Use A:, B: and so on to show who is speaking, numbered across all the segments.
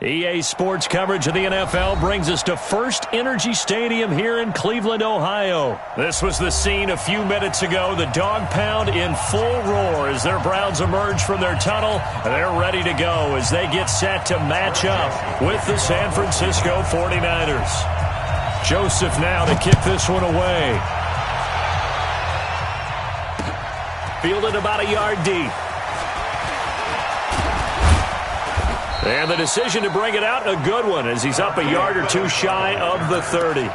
A: EA Sports coverage of the NFL brings us to First Energy Stadium here in Cleveland, Ohio. This was the scene a few minutes ago. The dog pound in full roar as their Browns emerge from their tunnel. They're ready to go as they get set to match up with the San Francisco 49ers. Joseph now to kick this one away. Fielded about a yard deep. And the decision to bring it out, a good one, as he's up a yard or two shy of the 30.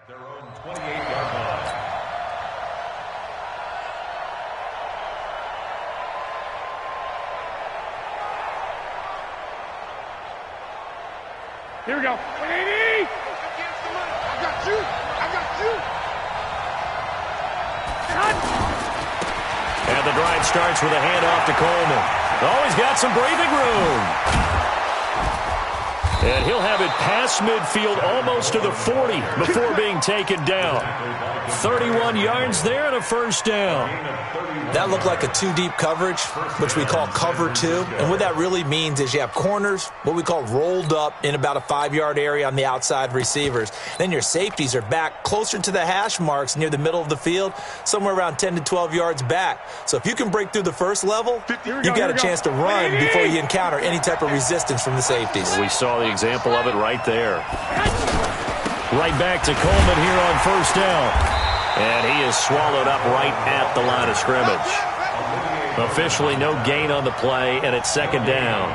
B: Their own 28-yard line.
C: Here we go. 180! I got you! I got you!
A: And the drive starts with a handoff to Coleman. Oh, he's got some breathing room. And he'll have it past midfield almost to the 40 before being taken down. 31 yards there and a first down.
D: That looked like a two-deep coverage, which we call cover two. And what that really means is you have corners, what we call rolled up in about a 5-yard area on the outside receivers. Then your safeties are back closer to the hash marks near the middle of the field, somewhere around 10 to 12 yards back. So if you can break through the first level, you got a chance to run before you encounter any type of resistance from the safeties.
A: We saw the example of it right there. Right back to Coleman here on first down. And he is swallowed up right at the line of scrimmage. Officially no gain on the play, and it's second down.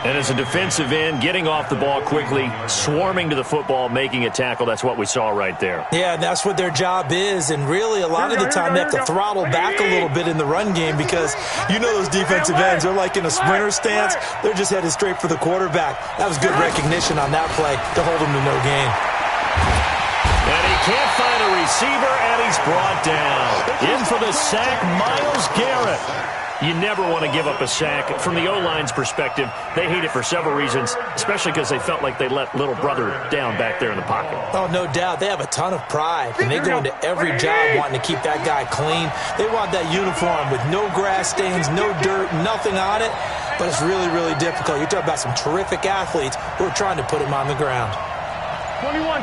A: And as a defensive end, getting off the ball quickly, swarming to the football, making a tackle, that's what we saw right there.
D: Yeah, that's what their job is, and really a lot of the time they have to throttle back a little bit in the run game because you know those defensive ends, they're like in a sprinter stance. They're just headed straight for the quarterback. That was good recognition on that play to hold them to no gain.
A: And he can't find a receiver, and he's brought down. In for the sack, Myles Garrett. You never want to give up a sack. From the O-line's perspective, they hate it for several reasons, especially because they felt like they let little brother down back there in the pocket.
D: Oh, no doubt. They have a ton of pride, and they go into every job wanting to keep that guy clean. They want that uniform with no grass stains, no dirt, nothing on it, but it's really, really difficult. You're talking about some terrific athletes who are trying to put him on the ground.
C: 21.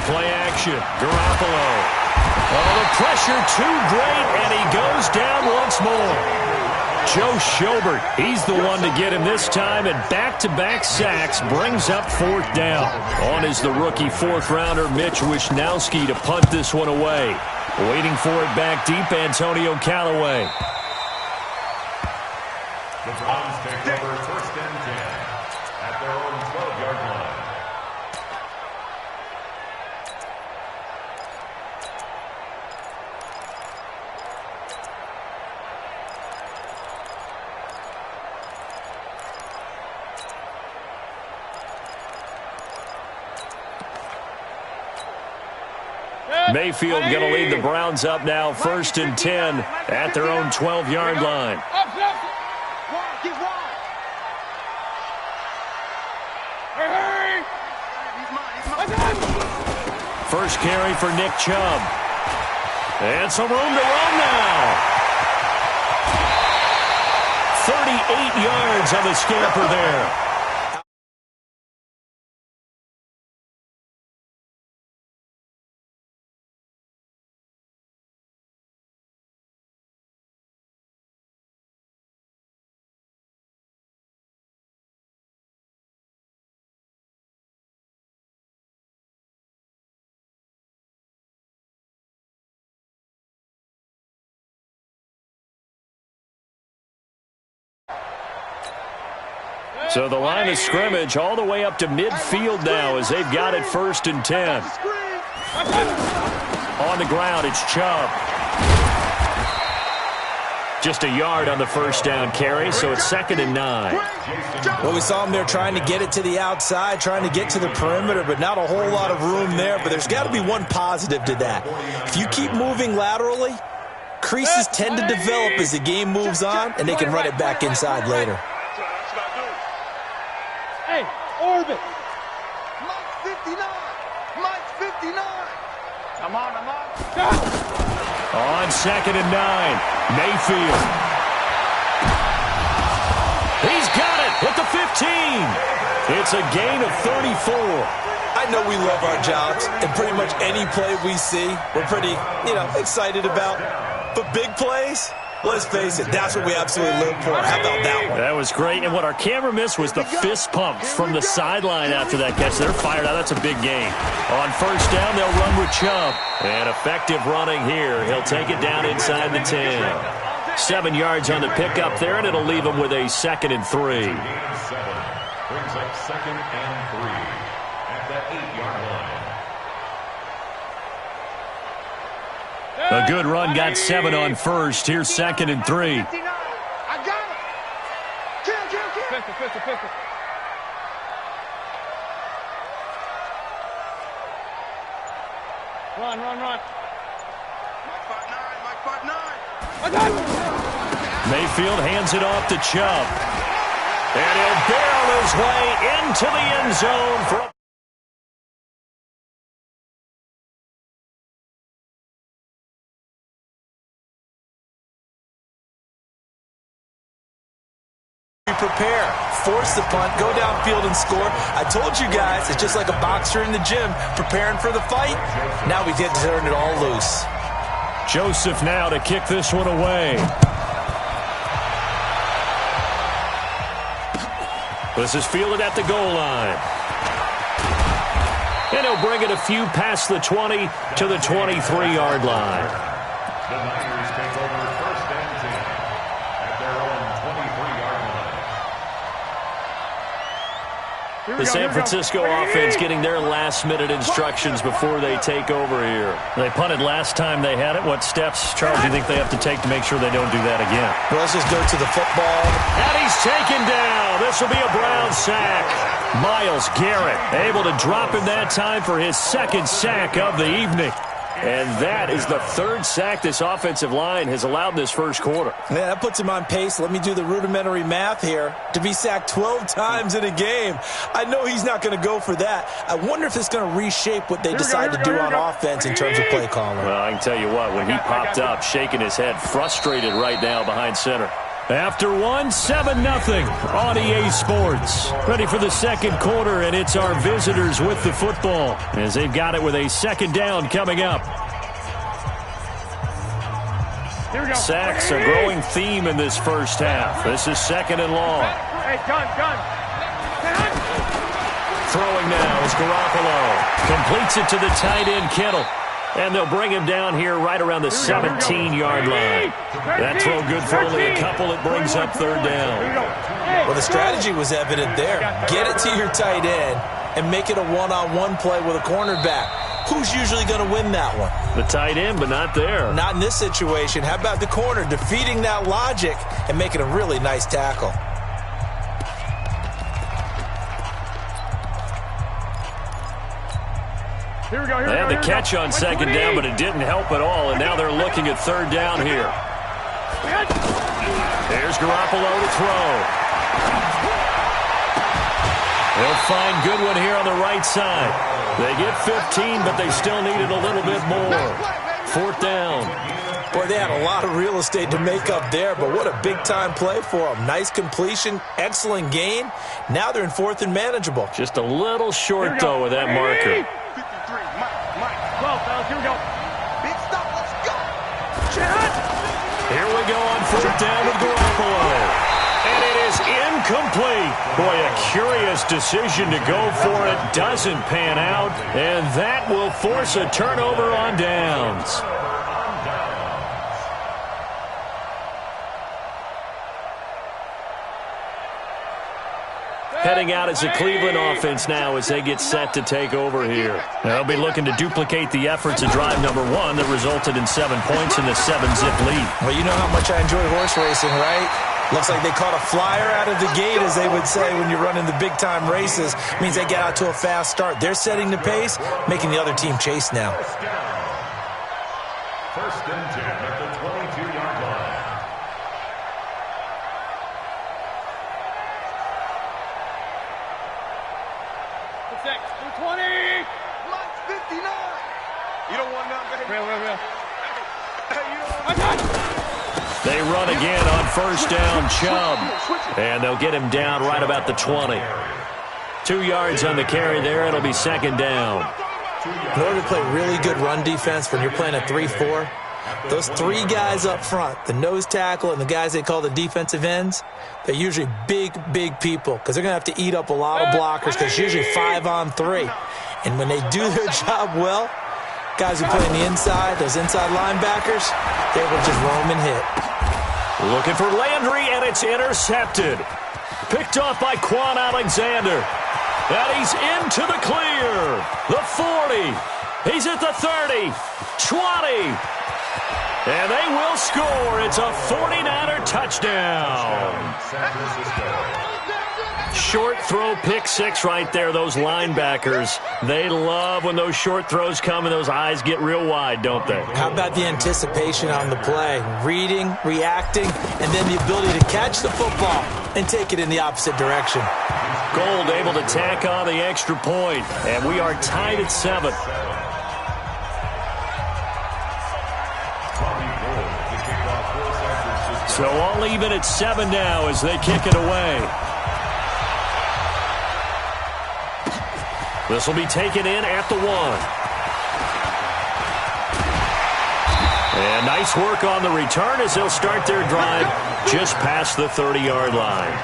A: Play action, Garoppolo. Oh, the pressure too great, and he goes down once more. Joe Schobert, he's the one to get him this time, and back-to-back sacks brings up fourth down. On is the rookie fourth-rounder Mitch Wishnowsky to punt this one away. Waiting for it back deep, Antonio Callaway.
B: The Browns take over first and 10 at their own 12-yard line.
A: Mayfield going to lead the Browns up now, first and 10 at their own 12-yard line. First carry for Nick Chubb. And some room to run now. 38 yards on the scamper there. So the line of scrimmage all the way up to midfield now as they've got it 1st and 10. On the ground, it's Chubb. Just a yard on the first down carry, so it's 2nd and 9.
D: Well, we saw him there trying to get it to the outside, trying to get to the perimeter, but not a whole lot of room there. But there's got to be one positive to that. If you keep moving laterally, creases tend to develop as the game moves on, and they can run it back inside later.
C: Hey, orbit. Mike 59. Mike 59. Come on, come on.
A: On 2nd and 9, Mayfield. He's got it at the 15. It's a gain of 34.
D: I know we love our jobs, and pretty much any play we see, we're pretty, excited about. But big plays, let's face it, that's what we absolutely live for. How about that one?
A: That was great, and what our camera missed was the fist pump from the sideline after that catch. They're fired out. That's a big gain. On 1st down, they'll run with Chubb. And effective running here. He'll take it down inside the 10. 7 yards on the pickup there, and it'll leave him with a 2nd and 3.
B: Brings up 2nd and 3 at the 8-yard line.
A: A good run, got 7 on 1st. Here's 2nd and 3.
C: I got it. Kill. Pistol. Run. Mike 5'9". I got it.
A: Mayfield hands it off to Chubb. And he'll barrel his way into the end zone for
D: prepare, force the punt, go downfield and score. I told you guys, it's just like a boxer in the gym preparing for the fight. Now we get to turn it all loose.
A: Joseph now to kick this one away. This is fielded at the goal line. And he'll bring it a few past the 20 to the 23-yard line.
B: The Niners take over 1st and 10 at their own 23-yard line.
A: The San Francisco offense getting their last-minute instructions before they take over here. They punted last time they had it. What steps, Charles, do you think they have to take to make sure they don't do that again?
D: Well, let's just go to the football.
A: And he's taken down. This will be a Brown sack. Myles Garrett able to drop him that time for his 2nd sack of the evening. And that is the 3rd sack this offensive line has allowed this first quarter.
D: Yeah, that puts him on pace. Let me do the rudimentary math here. To be sacked 12 times in a game. I know he's not going to go for that. I wonder if it's going to reshape what they decide to do on offense in terms of play calling.
A: Well, I can tell you what, when he popped up, shaking his head, frustrated right now behind center. After 7-0 on EA Sports. Ready for the 2nd quarter, and it's our visitors with the football as they've got it with a 2nd down coming up. Sacks a growing theme in this first half. This is 2nd and long.
C: Hey, gun.
A: Throwing now is Garoppolo. Completes it to the tight end, Kittle. And they'll bring him down here right around the 17-yard line. That throw good for only a couple. It brings up 3rd down.
D: Well, the strategy was evident there. Get it to your tight end and make it a one-on-one play with a cornerback. Who's usually going to win that one?
A: The tight end, but not there.
D: Not in this situation. How about the corner defeating that logic and making a really nice tackle?
A: They had the catch on 2nd down, but it didn't help at all, and now they're looking at 3rd down here. There's Garoppolo to throw. They'll find Goodwin here on the right side. They get 15, but they still needed a little bit more. 4th down.
D: Boy, they had a lot of real estate to make up there, but what a big-time play for them. Nice completion, excellent gain. Now they're in 4th and manageable.
A: Just a little short, though, with that marker.
C: 12, fellas, here we go. Big stop, let's go.
A: Here we go on 4th down with Garoppolo. And it is incomplete. Boy, a curious decision to go for it. Doesn't pan out. And that will force a turnover on downs. Heading out as a Cleveland offense now as they get set to take over here. They'll be looking to duplicate the efforts of drive number 1 that resulted in 7 points in the 7-zip lead.
D: Well, you know how much I enjoy horse racing, right? Looks like they caught a flyer out of the gate, as they would say when you're running the big-time races. Means they get out to a fast start. They're setting the pace, making the other team chase now.
B: First and 10 at the 22-yard line.
C: You don't want nothing. Real.
A: They run again on first down, Chubb. And they'll get him down right about the 20. 2 yards on the carry there. It'll be second down.
D: In order to play really good run defense when you're playing a 3-4, those 3 guys up front, the nose tackle and the guys they call the defensive ends, they're usually big people because they're going to have to eat up a lot of blockers because it's usually 5-on-3. And when they do their job well, guys who play on the inside, those inside linebackers, they will just roam and hit.
A: Looking for Landry, and it's intercepted. Picked off by Quan Alexander. And he's into the clear. The 40. He's at the 30. 20. And they will score. It's a 49er touchdown. Short throw, pick 6 right there. Those linebackers, they love when those short throws come and those eyes get real wide, don't they?
D: How about the anticipation on the play? Reading, reacting, and then the ability to catch the football and take it in the opposite direction.
A: Gold able to tack on the extra point, and we are tied at 7. So all even at 7 now as they kick it away. This will be taken in at the 1. And nice work on the return as they'll start their drive just past the 30-yard line.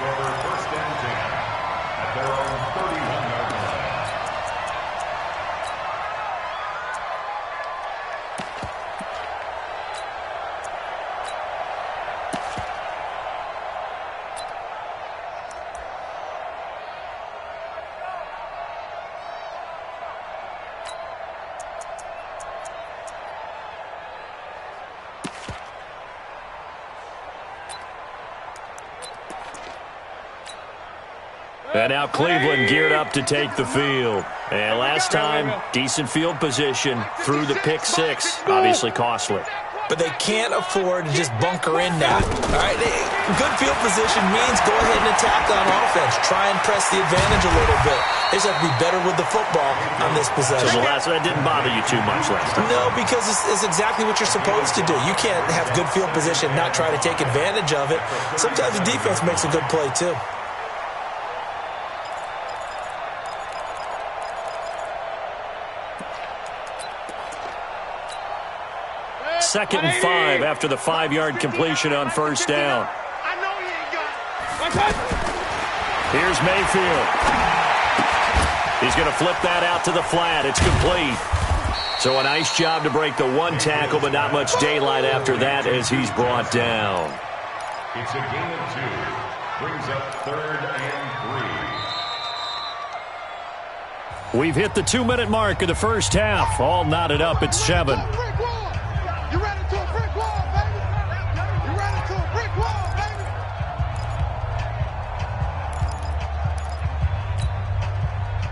A: And now Cleveland geared up to take the field. And last time, decent field position through the pick 6. Obviously costly.
D: But they can't afford to just bunker in now. All right, good field position means go ahead and attack on offense. Try and press the advantage a little bit. They just have to be better with the football on this possession.
A: So the last one didn't bother you too much last time?
D: No, because it's exactly what you're supposed to do. You can't have good field position and not try to take advantage of it. Sometimes the defense makes a good play, too.
A: Second and 5 after the 5-yard completion on first down.
C: I know he ain't got it.
A: Here's Mayfield. He's going to flip that out to the flat. It's complete. So a nice job to break the 1 tackle, but not much daylight after that as he's brought down.
B: It's a gain of 2. Brings up 3rd and 3.
A: We've hit the 2-minute mark of the first half. All knotted up at 7.
C: You ran into a brick wall, baby. You ran into a brick wall, baby.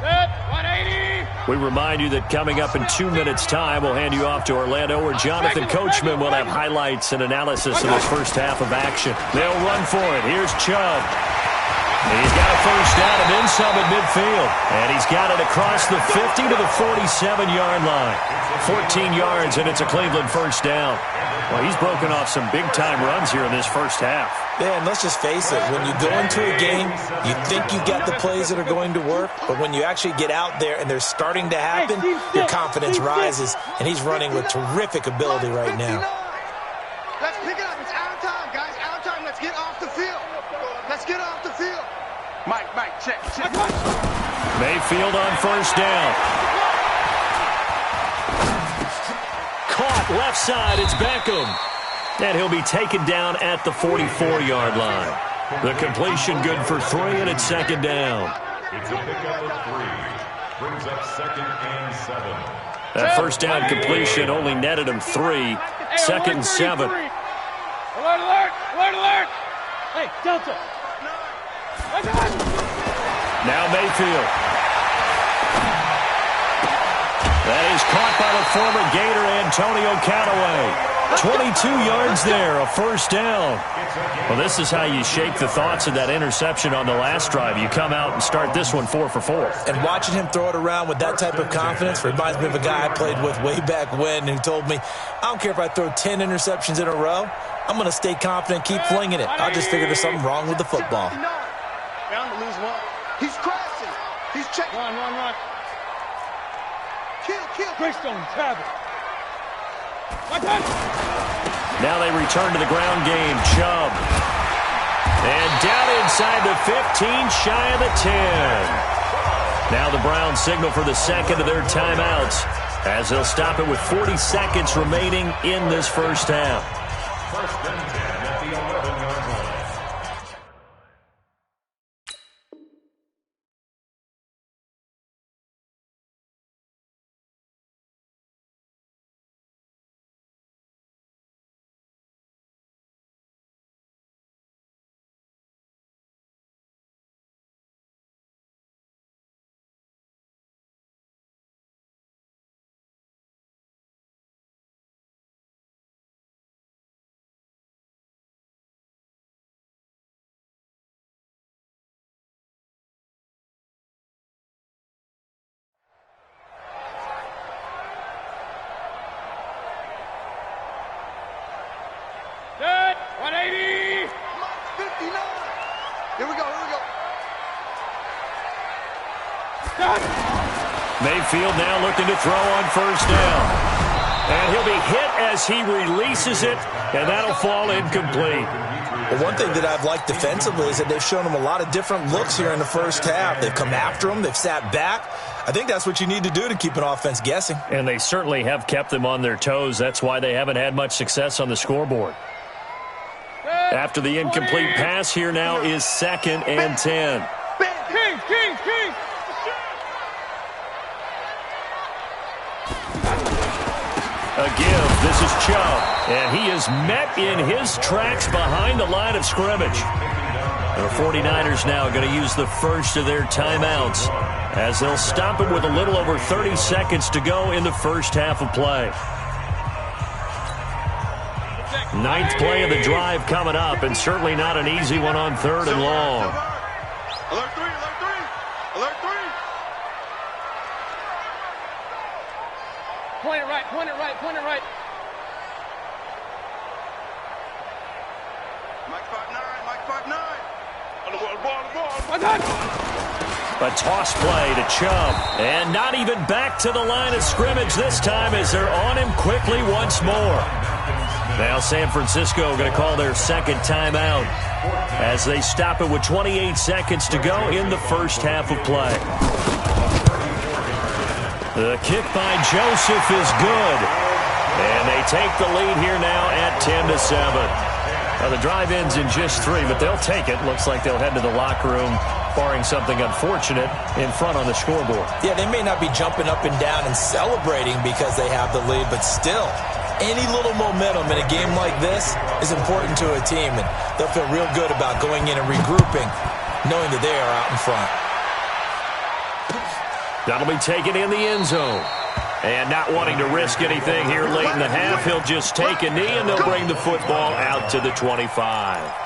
C: Good. 180.
A: We remind you that coming up in 2 minutes' time, we'll hand you off to Orlando, where Jonathan Coachman will have highlights and analysis of this first half of action. They'll run for it. Here's Chubb. He's got a first down and then some at midfield. And he's got it across the 50 to the 47-yard line. 14 yards, and it's a Cleveland first down. Well, he's broken off some big-time runs here in this first half.
D: Yeah, and let's just face it. When you go into a game, you think you got the plays that are going to work, but when you actually get out there and they're starting to happen, your confidence rises, and he's running with terrific ability right now.
C: Let's pick it up. It's out of time, guys. Out of time. Let's get off the field. Let's get off the field. Mike, check.
A: Mayfield on first down. Caught left side. It's Beckham. And he'll be taken down at the 44-yard line. The completion good for 3, and it's second down.
B: It's a pickup of 3. Brings up 2nd and 7.
A: That first down completion only netted him 3. 2nd and 7.
E: Alert, alert, alert, alert. Hey, Delta.
A: Now Mayfield. That is caught by the former Gator Antonio Callaway. 22 yards there, a first down. Well, this is how you shake the thoughts of that interception on the last drive. You come out and start this one 4 for 4.
D: And watching him throw it around with that type of confidence reminds me of a guy I played with way back when who told me, I don't care if I throw 10 interceptions in a row, I'm going to stay confident, keep flinging it. I just figured there's something wrong with the football.
C: Bound to lose 1. He's crashing. He's checking.
E: Run.
C: Kill.
E: Greystone, travel.
A: Now they return to the ground game. Chubb. And down inside the 15, shy of the 10. Now the Browns signal for the second of their timeouts as they'll stop it with 40 seconds remaining in this first half.
B: First and 10 at the 11-yard line.
E: Set, 180.
C: 59. Here we go.
A: Mayfield now looking to throw on first down. And he'll be hit as he releases it, and that'll fall incomplete.
D: Well, one thing that I've liked defensively is that they've shown him a lot of different looks here in the first half. They've come after him. They've sat back. I think that's what you need to do to keep an offense guessing.
A: And they certainly have kept them on their toes. That's why they haven't had much success on the scoreboard. After the incomplete pass, here now is 2nd and 10.
E: King.
A: A give. This is Chubb. And he is met in his tracks behind the line of scrimmage. The 49ers now going to use the first of their timeouts as they'll stop it with a little over 30 seconds to go in the first half of play. 9th play of the drive coming up, and certainly not an easy one on 3rd and long.
C: Alert 3.
E: Point it right.
C: Mike 5'9. On the ball.
A: A toss play to Chubb, and not even back to the line of scrimmage this time as they're on him quickly once more. Now San Francisco going to call their second timeout as they stop it with 28 seconds to go in the first half of play. The kick by Joseph is good, and they take the lead here now at 10-7. Now the drive ends in just 3, but they'll take it. Looks like they'll head to the locker room, barring something unfortunate, in front on the scoreboard.
D: Yeah, they may not be jumping up and down and celebrating because they have the lead, but still, any little momentum in a game like this is important to a team, and they'll feel real good about going in and regrouping, knowing that they are out in front.
A: That'll be taken in the end zone. And not wanting to risk anything here late in the half, he'll just take a knee, and they'll bring the football out to the 25.